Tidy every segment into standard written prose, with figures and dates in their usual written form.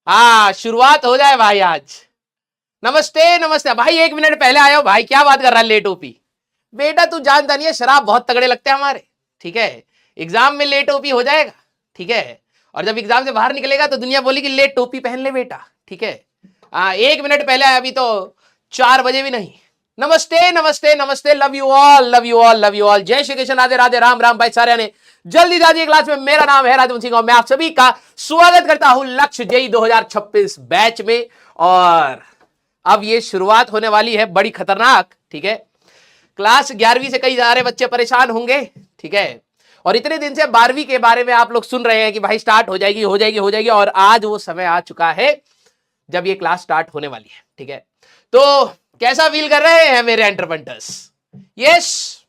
हाँ, शुरुआत हो जाए भाई आज। नमस्ते नमस्ते भाई, 1 मिनट पहले आया हो भाई, क्या बात कर रहा है लेट ओपी। बेटा तू जानता नहीं है, शराब बहुत तगड़े लगते हैं हमारे। ठीक है, एग्जाम में लेट ओपी हो जाएगा। ठीक है, और जब एग्जाम से बाहर निकलेगा तो दुनिया बोली कि लेट टोपी पहन ले बेटा। ठीक है, 1 मिनट पहले आया, अभी तो 4 बजे भी नहीं। नमस्ते नमस्ते नमस्ते, love you all love you all love you all. जय श्री कृष्ण, राधे राधे, राम राम भाई सारे ने। जल्दी जाइए क्लास में। मेरा नाम है राजवंशी सिंह और मैं आप सभी का स्वागत करता हूं लक्ष्य जेई 2026 बैच में। और अब ये शुरुआत होने वाली है बड़ी खतरनाक। ठीक है, क्लास 11वीं से कई सारे बच्चे परेशान होंगे। ठीक है, और इतने दिन से 12वीं के बारे में आप लोग सुन रहे हैं कि भाई स्टार्ट हो जाएगी हो जाएगी हो जाएगी, और आज वो समय आ चुका है जब ये क्लास स्टार्ट होने वाली है। ठीक है, तो कैसा फील कर रहे हैं मेरे entrepreneurs? Yes,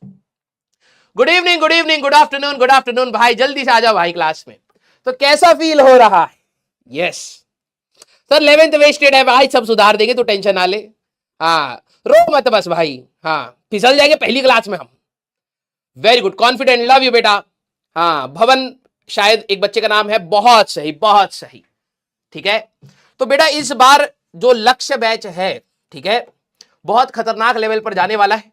good evening good evening good afternoon भाई, जल्दी से आ जाओ भाई क्लास में। तो कैसा फील हो रहा है? यस सर, 11th वेस्टेड है भाई, सब सुधार देंगे तो टेंशन ना ले। हाँ, रो मत बस भाई। हाँ, फिसल जाएंगे पहली क्लास में हम। Very good, confident, love you बेटा। हाँ, भवन शायद एक बच्चे का नाम है, बहुत सही बहुत सही। ठीक है, तो बेटा इस बार जो लक्ष्य बैच है, ठीक है, बहुत खतरनाक लेवल पर जाने वाला है।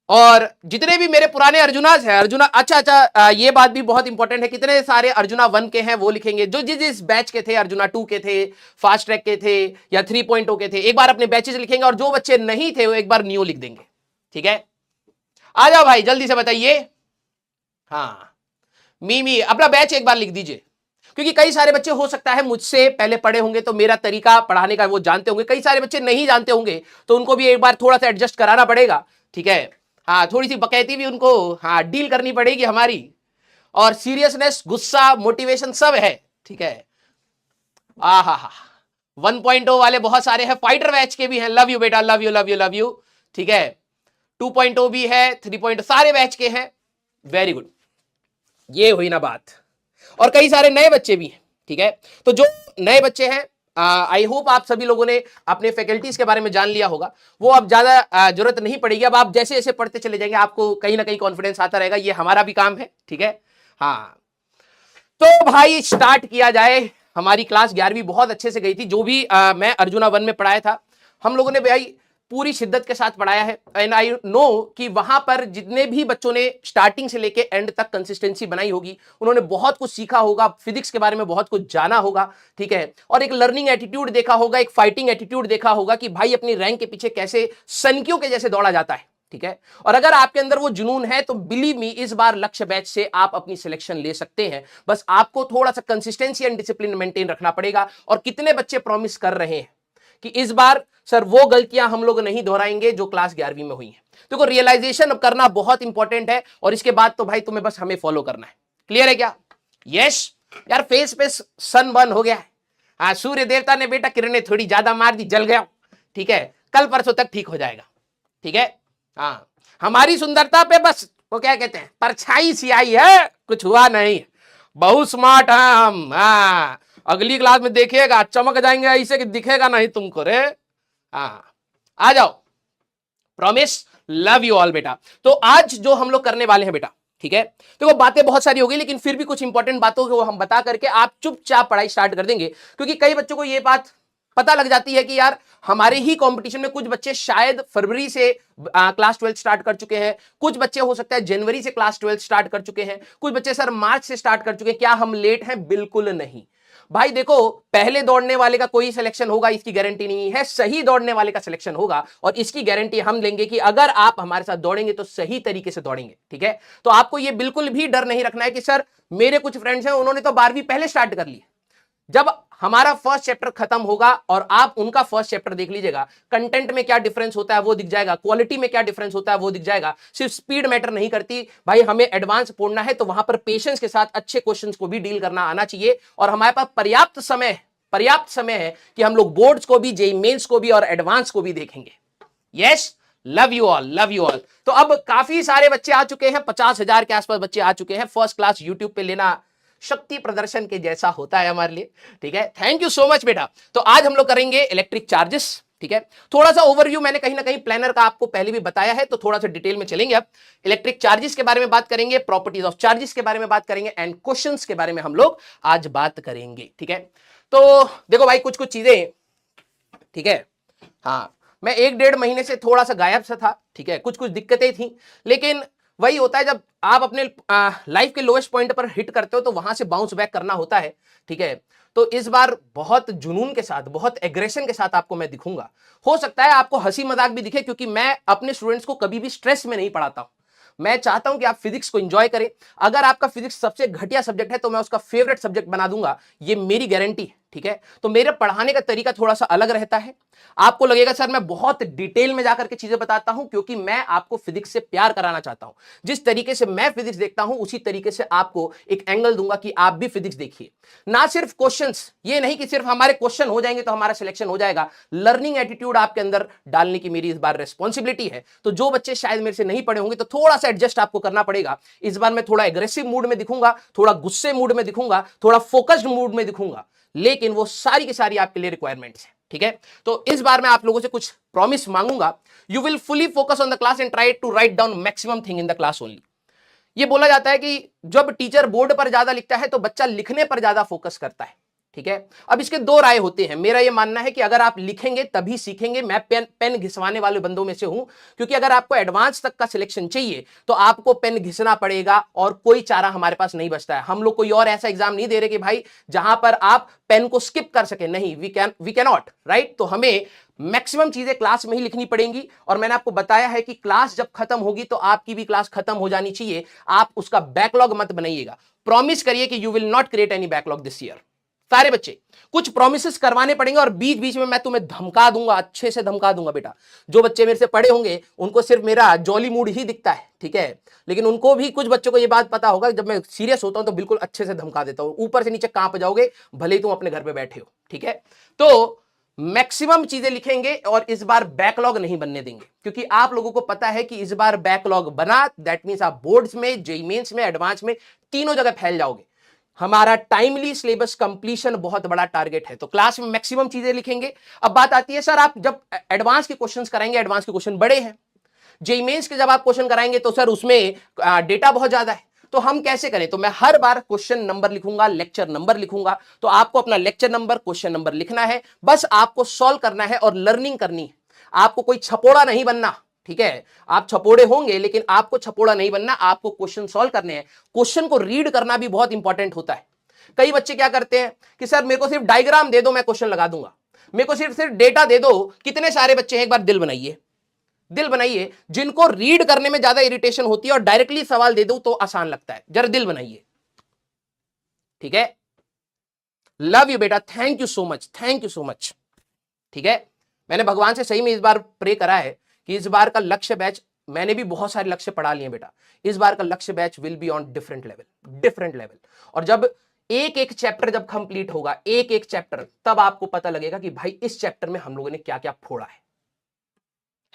और जितने भी मेरे पुराने अर्जुनास हैं, अर्जुना, अच्छा, ये बात भी बहुत इंपॉर्टेंट है, कितने सारे अर्जुना 1 के हैं वो लिखेंगे, जो जिस जिस बैच के थे, अर्जुना 2 के थे, फास्ट ट्रैक के थे या 3.0 के थे, एक बार अपने बैचेस लिखेंगे, और जो बच्चे नहीं थे वो एक बार न्यू लिख देंगे। ठीक है, आ जाओ भाई जल्दी से बताइए। हाँ, मीमी अपना बैच एक बार लिख दीजिए, क्योंकि कई सारे बच्चे हो सकता है मुझसे पहले पढ़े होंगे तो मेरा तरीका पढ़ाने का वो जानते होंगे, कई सारे बच्चे नहीं जानते होंगे तो उनको भी एक बार थोड़ा सा एडजस्ट कराना पड़ेगा। ठीक है, हाँ, थोड़ी सी बकैती भी उनको हाँ डील करनी पड़ेगी हमारी, और सीरियसनेस, गुस्सा, मोटिवेशन सब है। ठीक है, हा 1.0 वाले बहुत सारे हैं, फाइटर बैच के भी हैं, लव यू बेटा, love you love you love you. ठीक है, 2.0 भी है, 3.0 सारे बैच के हैं। वेरी गुड, ये हुई ना बात। और कई सारे नए बच्चे भी हैं। ठीक है, तो जो नए बच्चे हैं, आई होप आप सभी लोगों ने अपने फैकल्टीज के बारे में जान लिया होगा, वो अब ज्यादा जरूरत नहीं पड़ेगी। अब आप जैसे जैसे पढ़ते चले जाएंगे आपको कहीं ना कहीं कॉन्फिडेंस आता रहेगा, ये हमारा भी काम है। ठीक है, हाँ, तो भाई स्टार्ट किया जाए। हमारी क्लास 11वीं बहुत अच्छे से गई थी, जो भी मैं अर्जुना 1 में पढ़ाया था हम लोगों ने भाई पूरी शिद्दत के साथ पढ़ाया है। एंड आई नो कि वहां पर जितने भी बच्चों ने स्टार्टिंग से लेके एंड तक कंसिस्टेंसी बनाई होगी, उन्होंने बहुत कुछ सीखा होगा, फिजिक्स के बारे में बहुत कुछ जाना होगा। ठीक है, और एक लर्निंग एटीट्यूड देखा होगा, एक फाइटिंग एटीट्यूड देखा होगा कि भाई अपनी रैंक के पीछे कैसे सनकियों के जैसे दौड़ा जाता है। ठीक है, और अगर आपके अंदर वो जुनून है तो बिलीव मी, इस बार लक्ष्य बैच से आप अपनी सिलेक्शन ले सकते हैं। बस आपको थोड़ा सा कंसिस्टेंसी एंड डिसिप्लिन मेंटेन रखना पड़ेगा। और कितने बच्चे प्रॉमिस कर रहे हैं कि इस बार सर वो गलतियां हम लोग नहीं दोहराएंगे जो क्लास 11वीं में हुई हैं। देखो, रियलाइजेशन करना बहुत इंपॉर्टेंट है, और इसके बाद तो भाई तुम्हें बस हमें फॉलो करना है। क्लियर है क्या? यस यार, फेस पे सन बर्न हो गया है। हाँ, सूर्य देवता ने बेटा किरणें थोड़ी ज्यादा मार दी, जल गया। ठीक है, कल परसों तक ठीक हो जाएगा। ठीक है, हाँ, हमारी सुंदरता पे बस वो क्या कहते हैं, परछाई सी आई है, कुछ हुआ नहीं। बहुत स्मार्ट है हम। हाँ, अगली क्लास में देखिएगा चमक जाएंगे ऐसे कि दिखेगा नहीं तुमको रे। हाँ, आ जाओ, प्रॉमिस, लव यू ऑल बेटा। तो आज जो हम लोग करने वाले हैं बेटा, ठीक है, तो वो बातें बहुत सारी हो गई, लेकिन फिर भी कुछ इंपॉर्टेंट बातों को हम बता करके आप चुपचाप पढ़ाई स्टार्ट कर देंगे। क्योंकि कई बच्चों को ये बात पता लग जाती है कि यार हमारे ही कंपटीशन में कुछ बच्चे शायद फरवरी से क्लास 12 स्टार्ट कर चुके हैं, कुछ बच्चे हो सकता है जनवरी से क्लास 12 स्टार्ट कर चुके हैं, कुछ बच्चे सर मार्च से स्टार्ट कर चुके हैं। क्या हम लेट हैं? बिल्कुल नहीं भाई। देखो, पहले दौड़ने वाले का कोई सिलेक्शन होगा इसकी गारंटी नहीं है, सही दौड़ने वाले का सिलेक्शन होगा, और इसकी गारंटी हम लेंगे कि अगर आप हमारे साथ दौड़ेंगे तो सही तरीके से दौड़ेंगे। ठीक है, तो आपको यह बिल्कुल भी डर नहीं रखना है कि सर मेरे कुछ फ्रेंड्स हैं उन्होंने तो 12वीं पहले स्टार्ट कर ली। जब हमारा फर्स्ट चैप्टर खत्म होगा और आप उनका फर्स्ट चैप्टर देख लीजिएगा, कंटेंट में क्या डिफरेंस होता है वो दिख जाएगा, क्वालिटी में क्या डिफरेंस होता है वो दिख जाएगा। सिर्फ स्पीड मैटर नहीं करती भाई, हमें एडवांस पढ़ना है तो वहां पर पेशेंस के साथ अच्छे क्वेश्चंस को भी डील करना आना चाहिए। और हमारे पास पर्याप्त समय है कि हम लोग बोर्ड्स को भी, जेईई मेंस को भी और एडवांस को भी देखेंगे। Yes, love you all love you all. तो अब काफी सारे बच्चे आ चुके हैं, 50,000 के आसपास बच्चे आ चुके हैं। फर्स्ट क्लास यूट्यूब पे लेना शक्ति प्रदर्शन के जैसा होता है हमारे लिए। ठीक है, थैंक यू सो मच बेटा। तो आज हम लोग करेंगे इलेक्ट्रिक चार्जेस। ठीक है। थोड़ा सा ओवरव्यू मैंने कहीं ना कहीं प्लानर का आपको पहले भी बताया है, तो थोड़ा सा डिटेल में चलेंगे। अब इलेक्ट्रिक चार्जेस के बारे में बात करेंगे, प्रॉपर्टीज ऑफ चार्जेस के बारे में बात करेंगे, एंड क्वेश्चंस के बारे में हम लोग आज बात करेंगे। ठीक है, तो देखो भाई कुछ कुछ चीजें, ठीक है। हाँ, मैं 1-1.5 महीने से थोड़ा सा गायब सा था, ठीक है, कुछ कुछ दिक्कतें थी, लेकिन वही होता है जब आप अपने लाइफ के लोएस्ट पॉइंट पर हिट करते हो तो वहां से बाउंस बैक करना होता है। ठीक है, तो इस बार बहुत जुनून के साथ, बहुत एग्रेशन के साथ आपको मैं दिखूंगा। हो सकता है आपको हंसी मजाक भी दिखे, क्योंकि मैं अपने स्टूडेंट्स को कभी भी स्ट्रेस में नहीं पढ़ाता हूं। मैं चाहता हूं कि आप फिजिक्स को एंजॉय करें। अगर आपका फिजिक्स सबसे घटिया सब्जेक्ट है तो मैं उसका फेवरेट सब्जेक्ट बना दूंगा, ये मेरी गारंटी है। ठीक है, तो मेरे पढ़ाने का तरीका थोड़ा सा अलग रहता है। आपको लगेगा सर मैं बहुत डिटेल में जाकर के चीजें बताता हूं, क्योंकि मैं आपको फिजिक्स से प्यार कराना चाहता हूं। जिस तरीके से मैं फिजिक्स देखता हूं उसी तरीके से आपको एक एंगल दूंगा कि आप भी फिजिक्स देखिए। ना सिर्फ क्वेश्चंस, ये नहीं कि सिर्फ हमारे क्वेश्चन हो जाएंगे तो हमारा सिलेक्शन हो जाएगा। लर्निंग एटीट्यूड आपके अंदर डालने की मेरी इस बार रिस्पॉन्सिबिलिटी है। तो जो बच्चे शायद मेरे से नहीं पढ़े होंगे तो थोड़ा सा एडजस्ट आपको करना पड़ेगा। इस बार मैं थोड़ा एग्रेसिव मूड में दिखूंगा, थोड़ा गुस्से मूड में दिखूंगा, थोड़ा फोकस्ड मूड में दिखूंगा, लेकिन वो सारी की सारी आपके लिए रिक्वायरमेंट्स है। ठीक है, तो इस बार मैं आप लोगों से कुछ प्रॉमिस मांगूंगा। You will fully focus on the class and try to write down maximum thing in the class only. ये बोला जाता है कि जब टीचर बोर्ड पर ज्यादा लिखता है तो बच्चा लिखने पर ज्यादा फोकस करता है। ठीक है, अब इसके दो राय होते हैं। मेरा यह मानना है कि अगर आप लिखेंगे तभी सीखेंगे। मैं पेन घिसवाने वाले बंदों में से हूं, क्योंकि अगर आपको एडवांस तक का सिलेक्शन चाहिए तो आपको पेन घिसना पड़ेगा, और कोई चारा हमारे पास नहीं बचता है। हम लोग कोई और ऐसा एग्जाम नहीं दे रहे कि भाई जहां पर आप पेन को स्किप कर सके, नहीं, वी कैन नॉट, राइट। तो हमें मैक्सिमम चीजें क्लास में ही लिखनी पड़ेंगी, और मैंने आपको बताया है कि क्लास जब खत्म होगी तो आपकी भी क्लास खत्म हो जानी चाहिए। आप उसका बैकलॉग मत बनाइएगा। प्रॉमिस करिए कि you will not create any backlog this year. सारे बच्चे कुछ प्रोमिस करवाने पड़ेंगे, और बीच बीच में मैं तुम्हें धमका दूंगा, अच्छे से धमका दूंगा बेटा। जो बच्चे मेरे से पढ़े होंगे उनको सिर्फ मेरा जॉली मूड ही दिखता है, ठीक है, लेकिन उनको भी, कुछ बच्चों को ये बात पता होगा जब मैं सीरियस होता हूं तो बिल्कुल अच्छे से धमका देता हूं, ऊपर से नीचे कांप जाओगे, भले ही तुम अपने घर पे बैठे हो। ठीक है, तो मैक्सिमम चीजें लिखेंगे और इस बार बैकलॉग नहीं बनने देंगे, क्योंकि आप लोगों को पता है कि इस बार बैकलॉग बना दैट मींस आप बोर्ड्स में, जेईई मेंस में, एडवांस में, तीनों जगह फैल जाओगे। हमारा टाइमली सिलेबस कंप्लीशन बहुत बड़ा टारगेट है, तो क्लास में मैक्सिमम चीजें लिखेंगे। अब बात आती है सर आप जब एडवांस के क्वेश्चंस कराएंगे, एडवांस के क्वेश्चन बड़े हैं, जेईई मेंस के जब आप क्वेश्चन कराएंगे तो सर उसमें डेटा बहुत ज्यादा है, तो हम कैसे करें? तो मैं हर बार क्वेश्चन नंबर लिखूंगा, लेक्चर नंबर लिखूंगा। तो आपको अपना लेक्चर नंबर, क्वेश्चन नंबर लिखना है, बस आपको सॉल्व करना है और लर्निंग करनी है। आपको कोई छपोड़ा नहीं बनना, ठीक है। आप छपोड़े होंगे लेकिन आपको छपोड़ा नहीं बनना, आपको क्वेश्चन सॉल्व करने हैं। क्वेश्चन को रीड करना भी बहुत इंपॉर्टेंट होता है। कई बच्चे क्या करते हैं कि सर मेरे को सिर्फ डायग्राम दे दो, मैं क्वेश्चन लगा दूंगा, मेरे को सिर्फ डेटा दे दो। कितने सारे बच्चे हैं, एक बार दिल बनाइए, दिल बनाइए, जिनको रीड करने में ज्यादा इरिटेशन होती है और डायरेक्टली सवाल दे दो तो आसान लगता है। जरा दिल बनाइए, ठीक है। लव यू बेटा, thank you so much, thank you so much. ठीक है, मैंने भगवान से सही में इस बार प्रे करा है कि इस बार का लक्ष्य बैच, मैंने भी बहुत सारे लक्ष्य पढ़ा लिए बेटा, इस बार का लक्ष्य batch will be on different level, different level. और जब एक एक चैप्टर जब कंप्लीट होगा, एक एक चैप्टर, तब आपको पता लगेगा कि भाई इस चैप्टर में हम लोगों ने क्या क्या फोड़ा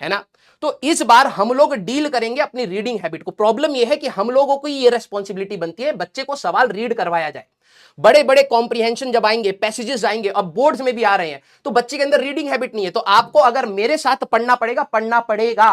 है ना। तो इस बार हम लोग डील करेंगे अपनी रीडिंग हैबिट को। प्रॉब्लम यह है कि हम लोगों को ये रेस्पॉन्सिबिलिटी बनती है बच्चे को सवाल रीड करवाया जाए। बड़े बड़े कॉम्प्रिहेंशन जब आएंगे, पैसेजेस आएंगे, अब बोर्ड्स में भी आ रहे हैं, तो बच्चे के अंदर रीडिंग हैबिट नहीं है। तो आपको अगर मेरे साथ पढ़ना पड़ेगा, पढ़ना पड़ेगा।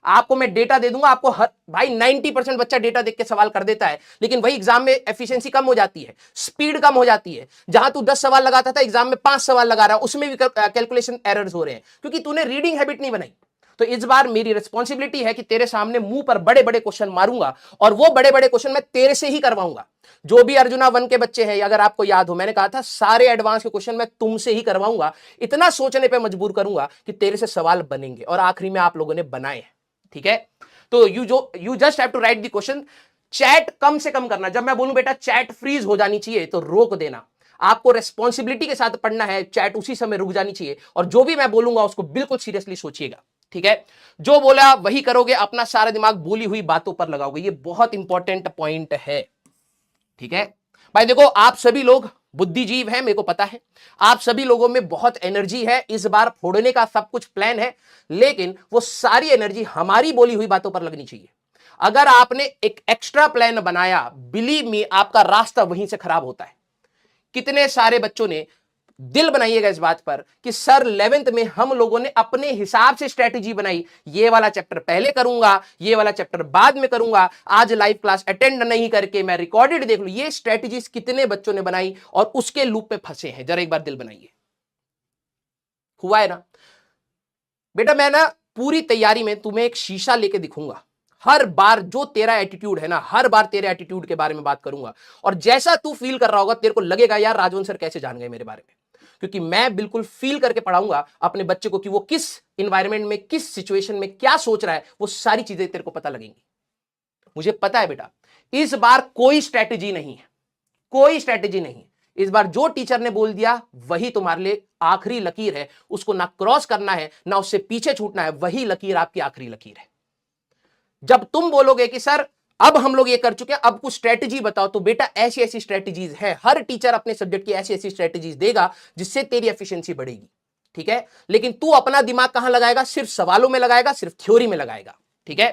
आपको मैं डेटा दे दूंगा, आपको हर भाई 90% बच्चा डेटा देख के सवाल कर देता है, लेकिन वही एग्जाम में एफिशिएंसी कम हो जाती है, स्पीड कम हो जाती है। जहां तू 10 सवाल लगाता था, एग्जाम में 5 सवाल लगा रहा है, उसमें भी कैलकुलेशन एरर्स हो रहे हैं, क्योंकि तूने रीडिंग हैबिट नहीं बनाई। तो इस बार मेरी रिस्पॉन्सिबिलिटी है कि तेरे सामने मुंह पर बड़े बड़े क्वेश्चन मारूंगा, और वो बड़े बड़े क्वेश्चन मैं तेरे से ही करवाऊंगा। जो भी अर्जुना 1 के बच्चे हैं, अगर आपको याद हो, मैंने कहा था सारे एडवांस के क्वेश्चन मैं तुमसे ही करवाऊंगा। इतना सोचने पे मजबूर करूंगा कि तेरे से सवाल बनेंगे, और आखिरी में आप लोगों ने बनाए हैं। ठीक है, तो you just have to write the question. Chat कम से कम करना। जब मैं बोलूं बेटा चैट फ्रीज हो जानी चाहिए, तो रोक देना। आपको रेस्पॉन्सिबिलिटी के साथ पढ़ना है, चैट उसी समय रुक जानी चाहिए, और जो भी मैं बोलूंगा उसको बिल्कुल सीरियसली सोचिएगा। ठीक है, जो बोला वही करोगे, अपना सारा दिमाग बोली हुई बातों पर लगाओगे। ये बहुत इंपॉर्टेंट पॉइंट है। ठीक है भाई, देखो आप सभी लोग बुद्धिजीव हैं, मेरे को पता है। आप सभी लोगों में बहुत एनर्जी है, इस बार फोड़ने का सब कुछ प्लान है, लेकिन वो सारी एनर्जी हमारी बोली हुई बातों पर लगनी चाहिए। अगर आपने एक एक्स्ट्रा प्लान बनाया, बिलीव मी, आपका रास्ता वहीं से खराब होता है। कितने सारे बच्चों ने दिल बनाइएगा इस बात पर कि सर 11th में हम लोगों ने अपने हिसाब से स्ट्रेटेजी बनाई, ये वाला चैप्टर पहले करूंगा, ये वाला चैप्टर बाद में करूंगा, आज लाइव क्लास अटेंड नहीं करके मैं रिकॉर्डेड देख लूं। ये स्ट्रेटेजीज कितने बच्चों ने बनाई और उसके लूप में फंसे हैं, जरा एक बार दिल बनाइए। हुआ है ना बेटा? मैं ना पूरी तैयारी में तुम्हें एक शीशा लेके दिखूंगा, हर बार जो तेरा एटीट्यूड है ना, हर बार तेरे एटीट्यूड के बारे में बात करूंगा, और जैसा तू फील कर रहा होगा तेरे को लगेगा यार राजवंश सर कैसे जान गए मेरे बारे में, क्योंकि मैं बिल्कुल फील करके पढ़ाऊंगा अपने बच्चे को कि वो किस इंवायरमेंट में, किस सिचुएशन में क्या सोच रहा है, वो सारी चीजें तेरे को पता लगेंगी। मुझे पता है बेटा, इस बार कोई स्ट्रैटेजी नहीं है, कोई स्ट्रैटेजी नहीं। इस बार जो टीचर ने बोल दिया वही तुम्हारे लिए आखिरी लकीर है, उसको ना क्रॉस करना है ना उससे पीछे छूटना है, वही लकीर आपकी आखिरी लकीर है। जब तुम बोलोगे कि सर अब हम लोग ये कर चुके हैं, अब कुछ स्ट्रेटजी बताओ, तो बेटा ऐसी ऐसी स्ट्रेटजीज है, हर टीचर अपने सब्जेक्ट की ऐसी ऐसी स्ट्रेटजीज देगा जिससे तेरी एफिशिएंसी बढ़ेगी, ठीक है? लेकिन तू अपना दिमाग कहां लगाएगा? सिर्फ सवालों में लगाएगा, सिर्फ थ्योरी में लगाएगा, ठीक है?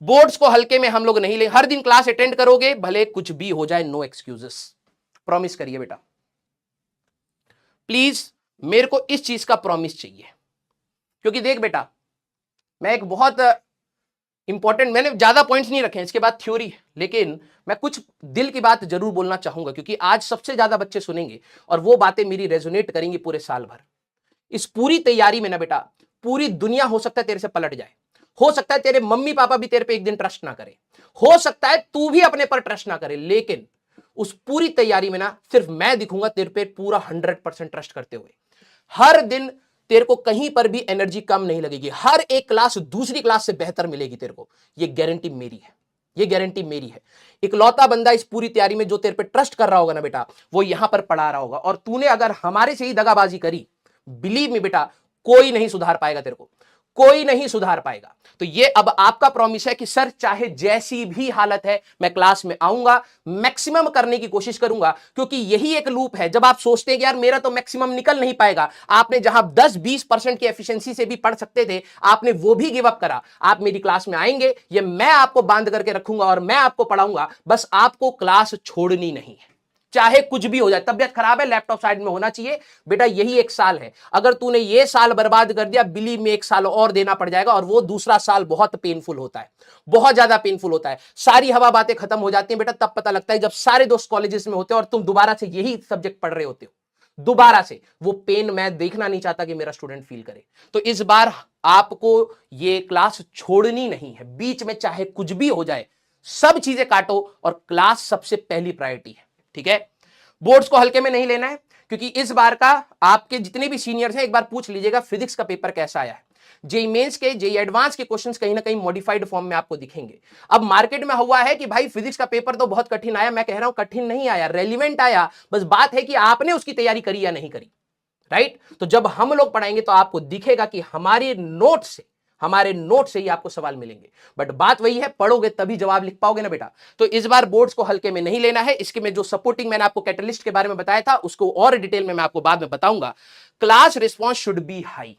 बोर्ड्स को हल्के में हम लोग नहीं ले, हर दिन क्लास अटेंड करोगे भले कुछ भी हो जाए, नो एक्सक्यूजेस, प्रॉमिस करिए बेटा, प्लीज मेरे को इस चीज का प्रॉमिस चाहिए। क्योंकि देख बेटा, मैं एक बहुत इंपॉर्टेंट, मैंने ज्यादा पॉइंट्स नहीं रखे हैं, इसके बाद थ्योरी, लेकिन मैं कुछ दिल की बात जरूर बोलना चाहूंगा, क्योंकि आज सबसे ज्यादा बच्चे सुनेंगे और वो बातें मेरी रेजोनेट करेंगी पूरे साल भर। इस पूरी तैयारी में ना बेटा, पूरी दुनिया हो सकता है तेरे से पलट जाए, हो सकता है तेरे मम्मी पापा भी तेरे पे एक दिन ट्रस्ट ना करे, हो सकता है तू भी अपने पर ट्रस्ट ना करे, लेकिन उस पूरी तैयारी में ना सिर्फ मैं दिखूंगा तेरे पे पूरा 100% ट्रस्ट करते हुए। हर दिन तेरे को कहीं पर भी एनर्जी कम नहीं लगेगी, हर एक क्लास दूसरी क्लास से बेहतर मिलेगी तेरे को, ये गारंटी मेरी है, ये गारंटी मेरी है। इकलौता बंदा इस पूरी तैयारी में जो तेरे पे ट्रस्ट कर रहा होगा ना बेटा, वो यहां पर पढ़ा रहा होगा, और तूने अगर हमारे से ही दगाबाजी करी, बिलीव मी बेटा, कोई नहीं सुधार पाएगा तेरे को, कोई नहीं सुधार पाएगा। तो ये अब आपका प्रॉमिस है कि सर चाहे जैसी भी हालत है मैं क्लास में आऊंगा, मैक्सिमम करने की कोशिश करूंगा, क्योंकि यही एक लूप है। जब आप सोचते हैं कि यार मेरा तो मैक्सिमम निकल नहीं पाएगा, आपने जहां 10-20% की एफिशिएंसी से भी पढ़ सकते थे, आपने वो भी गिव अप करा। आप मेरी क्लास में आएंगे, ये मैं आपको बांध करके रखूंगा और मैं आपको पढ़ाऊंगा, बस आपको क्लास छोड़नी नहीं है, चाहे कुछ भी हो जाए। तबियत खराब है, लैपटॉप साइड में होना चाहिए बेटा, यही एक साल है। अगर तूने ये साल बर्बाद कर दिया, बिलीव में एक साल और देना पड़ जाएगा, और वो दूसरा साल बहुत पेनफुल होता है, बहुत ज्यादा पेनफुल होता है। सारी हवा बातें खत्म हो जाती हैं बेटा, तब पता लगता है जब सारे दोस्त कॉलेजेस में होते हैं और तुम दोबारा से यही सब्जेक्ट पढ़ रहे होते हो, दोबारा से। वो पेन मैं देखना नहीं चाहता कि मेरा स्टूडेंट फील करे। तो इस बार आपको ये क्लास छोड़नी नहीं है, बीच में चाहे कुछ भी हो जाए, सब चीजें काटो और क्लास सबसे पहली प्रायोरिटी है, ठीक है? बोर्ड्स को हल्के में नहीं लेना है, क्योंकि इस बार का आपके जितने भी सीनियर्स हैं एक बार पूछ लीजिएगा फिजिक्स का पेपर कैसा आया है। जेई मेंस के, जेई एडवांस के क्वेश्चंस कहीं ना कहीं मॉडिफाइड फॉर्म में आपको दिखेंगे। अब मार्केट में हुआ है कि भाई फिजिक्स का पेपर तो बहुत कठिन आया, मैं कह रहा हूं कठिन नहीं आया, रेलिवेंट आया, बस बात है कि आपने उसकी तैयारी करी या नहीं करी, राइट? तो जब हम लोग पढ़ाएंगे तो आपको दिखेगा कि हमारे नोट से ही आपको सवाल मिलेंगे। बट बात वही है, पढ़ोगे तभी जवाब लिख पाओगे ना बेटा। तो इस बार बोर्ड्स को हल्के में नहीं लेना है। इसके में जो सपोर्टिंग मैंने आपको कैटलिस्ट के बारे में बताया था, उसको और डिटेल में मैं आपको बाद में बताऊंगा। Class response should be high.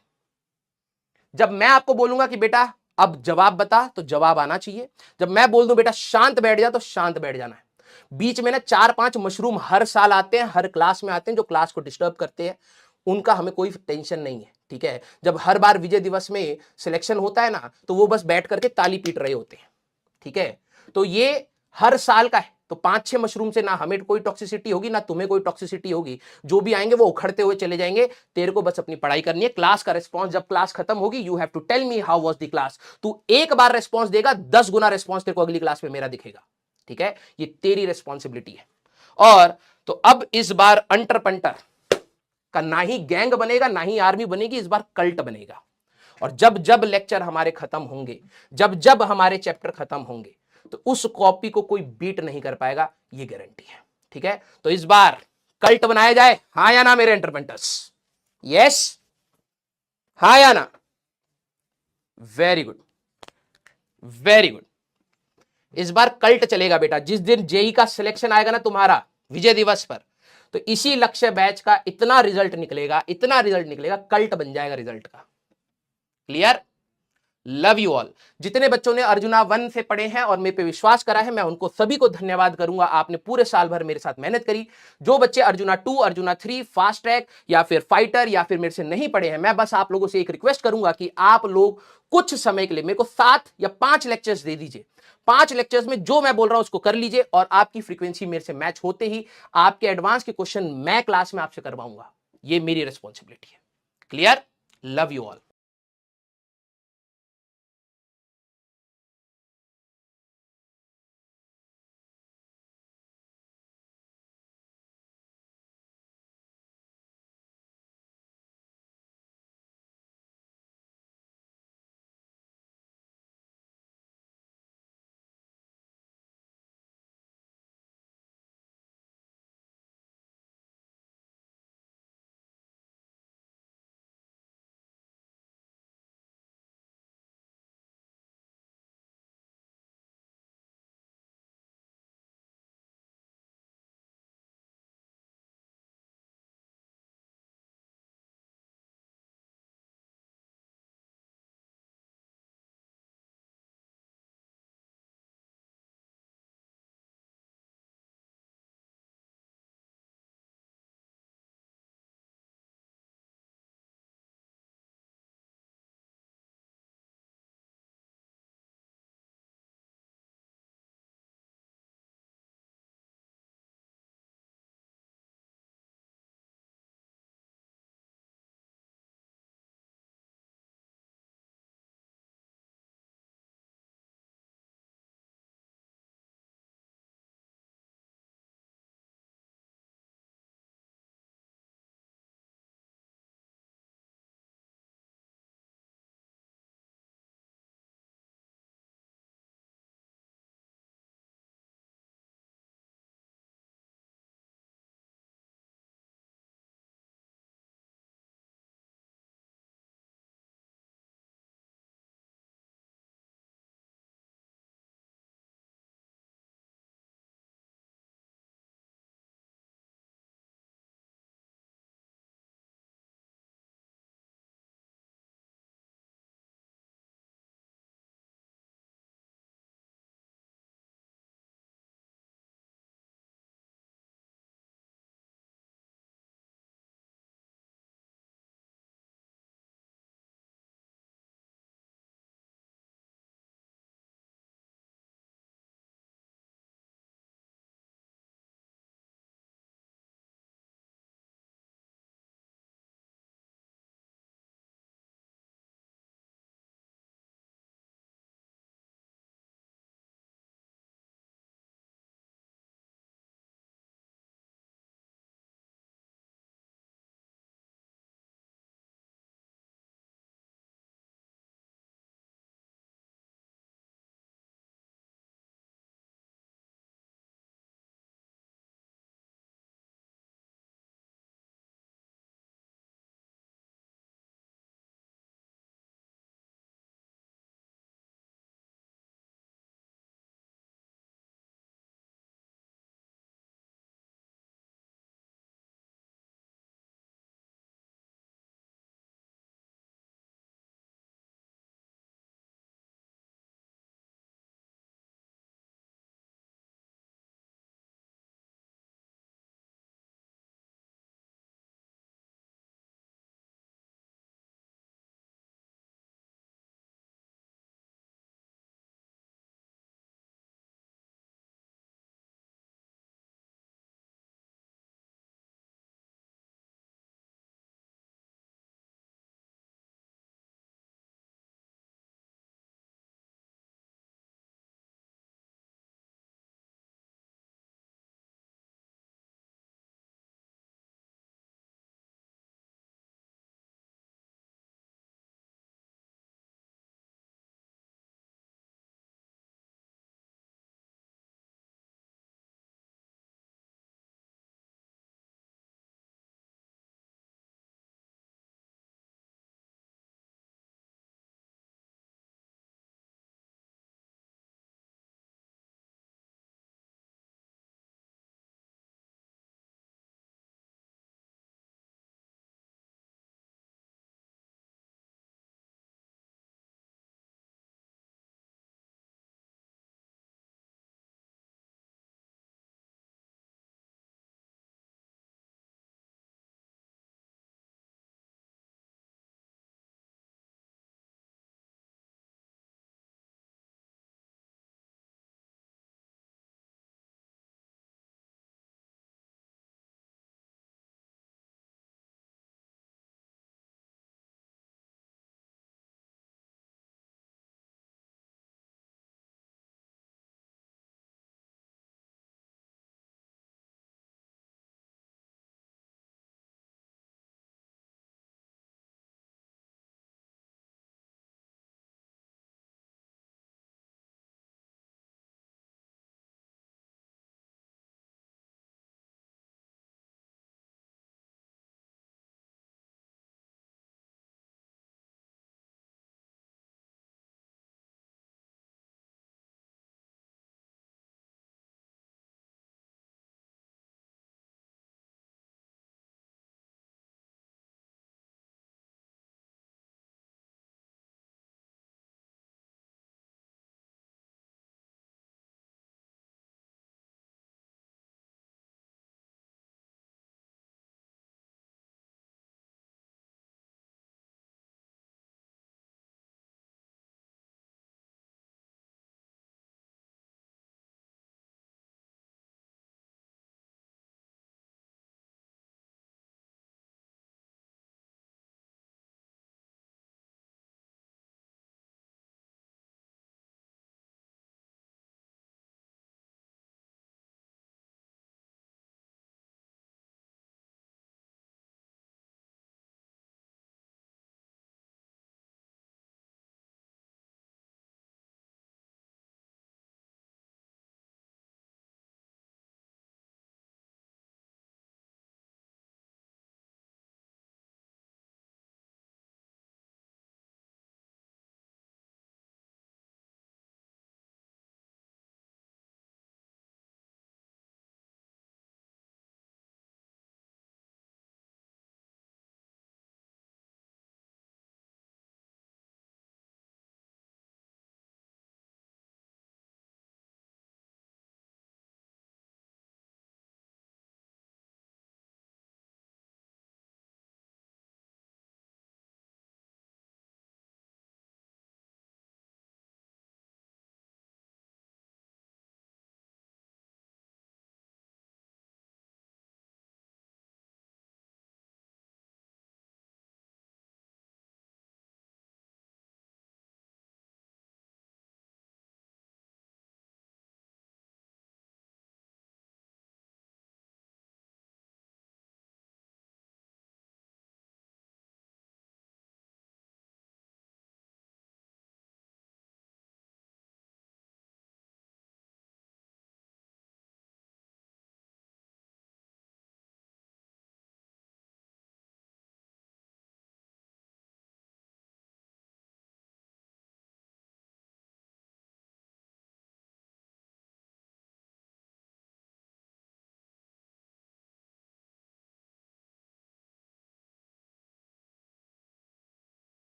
जब मैं आपको बोलूंगा कि बेटा अब जवाब बता, तो जवाब आना चाहिए। जब मैं बोल दूं बेटा शांत बैठ जा, तो शांत बैठ जाना है। बीच में ना 4-5 मशरूम हर साल आते हैं, हर क्लास में आते हैं, जो क्लास को डिस्टर्ब करते हैं, उनका हमें कोई टेंशन नहीं है, ठीक है? जब हर बार विजय दिवस में सिलेक्शन होता है ना, तो वो बस बैठ करके ताली पीट रहे होते हैं, ठीक है? तो ये हर साल का है। तो 5-6 मशरूम से ना हमें कोई टॉक्सिसिटी होगी, ना तुम्हें कोई टॉक्सिसिटी होगी। जो भी आएंगे वो उखड़ते हुए चले जाएंगे। तेरे को बस अपनी पढ़ाई करनी है। क्लास का रिस्पॉन्स, जब क्लास खत्म होगी, you have to tell me how was the class. तू एक बार रिस्पॉन्स देगा, 10 गुना रिस्पॉन्स तेरे को अगली क्लास में मेरा दिखेगा, ठीक है? ये तेरी रिस्पॉन्सिबिलिटी है। और तो अब इस बार अंटर पंटर का ना ही गैंग बनेगा, ना ही आर्मी बनेगी, इस बार कल्ट बनेगा। और जब जब लेक्चर हमारे खत्म होंगे, जब जब हमारे चैप्टर खत्म होंगे, तो उस कॉपी को कोई बीट नहीं कर पाएगा, ये गारंटी है, ठीक है? तो इस बार कल्ट बनाया जाए, हाँ या ना मेरे एंटरपेंटर्स? यस, हाँ या ना? Very good, very good. इस बार कल्ट चलेगा बेटा। जिस दिन जेई का सिलेक्शन आएगा ना तुम्हारा विजय दिवस पर, तो इसी लक्ष्य बैच का इतना रिजल्ट निकलेगा, इतना रिजल्ट निकलेगा, कल्ट बन जाएगा रिजल्ट का। क्लियर? Love you all. जितने बच्चों ने अर्जुना 1 से पढ़े हैं और मेरे पे विश्वास करा है, मैं उनको सभी को धन्यवाद करूंगा। आपने पूरे साल भर मेरे साथ मेहनत करी। जो बच्चे अर्जुना 2, अर्जुना 3, फास्ट ट्रैक या फिर फाइटर या फिर मेरे से नहीं पढ़े हैं, मैं बस आप लोगों से एक रिक्वेस्ट करूंगा कि आप लोग कुछ समय के लिए मेरे को 7 या 5 लेक्चर्स दे दीजिए। 5 लेक्चर्स में जो मैं बोल रहा हूं उसको कर लीजिए और आपकी फ्रीक्वेंसी मेरे से मैच होते ही आपके एडवांस के क्वेश्चन मैं क्लास में आपसे करवाऊंगा। ये मेरी रिस्पॉन्सिबिलिटी है। क्लियर? Love you all.